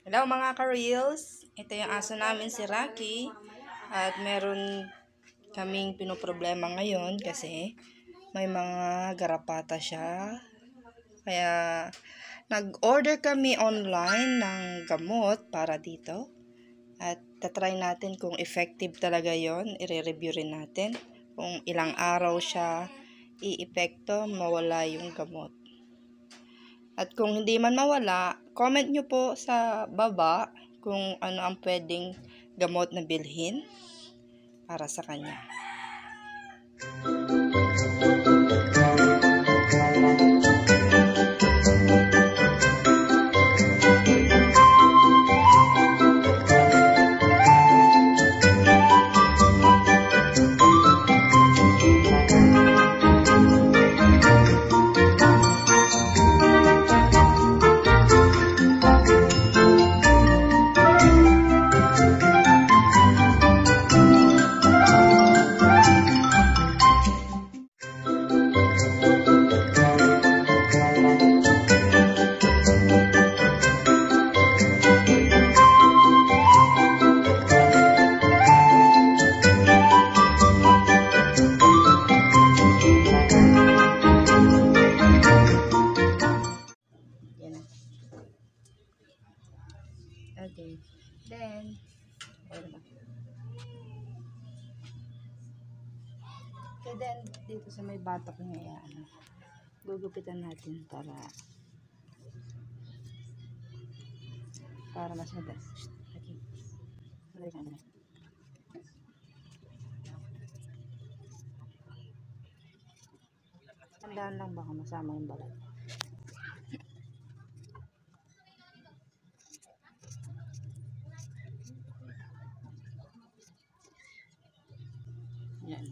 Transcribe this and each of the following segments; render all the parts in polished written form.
Hello mga ka-reels, ito yung aso namin si Rocky at meron kaming pinoproblema ngayon kasi may mga garapata siya. Kaya nag-order kami online ng gamot para dito at tatry natin kung effective talaga yon. I-review rin natin kung ilang araw siya i-epekto mawala yung gamot. At kung hindi man mawala, comment nyo po sa baba kung ano ang pwedeng gamot na bilhin para sa kanya. Okay. Then, dito sa may batok niya, gugupitan natin para mas madas. Okay. Tandaan lang baka masama yung balat.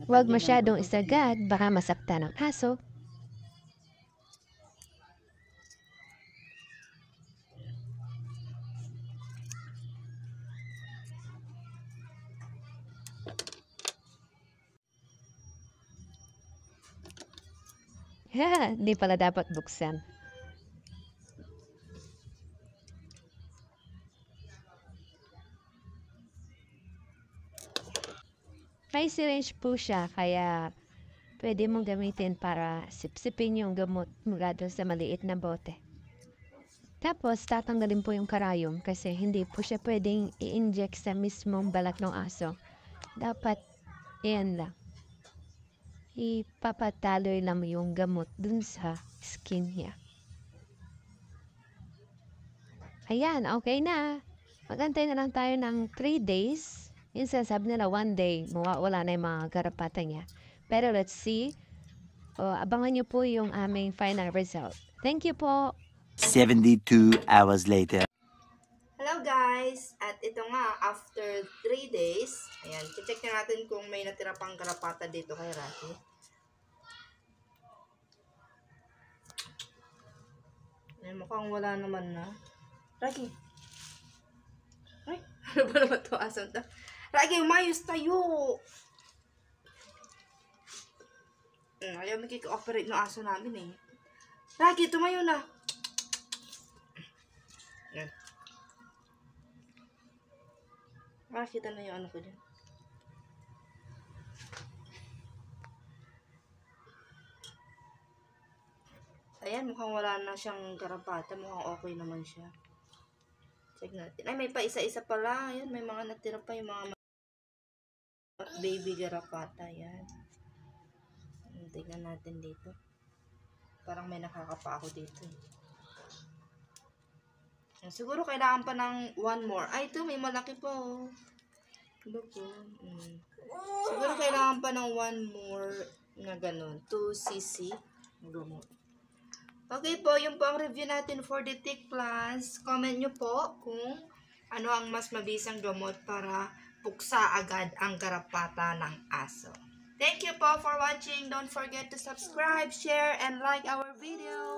Huwag masyadong isagad, baka masaktan ang aso. Hindi pala dapat buksan. May syringe po siya, kaya pwede mong gamitin para sipsipin yung gamot mula doon sa maliit na bote. Tapos, tatanggalin po yung karayom kasi hindi po siya pwedeng i-inject sa mismong balat ng aso. Dapat, yan lang. Ipapataloy lang yung gamot dun sa skin niya. Ayan, okay na. Magantay na lang tayo ng 3 days. Yung sasabi nila 1 day, mawawala na yung mga garapata niya. Pero let's see. Abangan nyo po yung aming final result. Thank you po. 72 hours later. Hello guys! At ito nga, after 3 days, ayan, check na natin kung may natira pang garapata dito kay Rocky. Ayan, mukhang wala naman na. Rocky! Ay, ano ba naman ito? Asan ito? Rocky, umayos tayo! Ayaw makika-operate ng aso namin eh. Rocky, tumayo na! Ayan. Makakita na yung ano ko dyan. Ayan, mukhang wala na siyang garapata. Mukhang okay naman siya. Check natin. Ay, may pa isa-isa pala. Ayan, may mga natira pa yung mga baby garapata. Ayan. Tignan natin dito. Parang may nakakapa ako dito. Siguro kailangan pa ng 1 more. Ay, ito, may malaki pa oh. Siguro kailangan pa ng 1 more na ganun. 2 cc. Gamot. Okay po, yung po ang review natin for the tick plants. Comment nyo po kung ano ang mas mabisang gamot para puksa agad ang garapata ng aso. Thank you po for watching. Don't forget to subscribe, share, and like our video.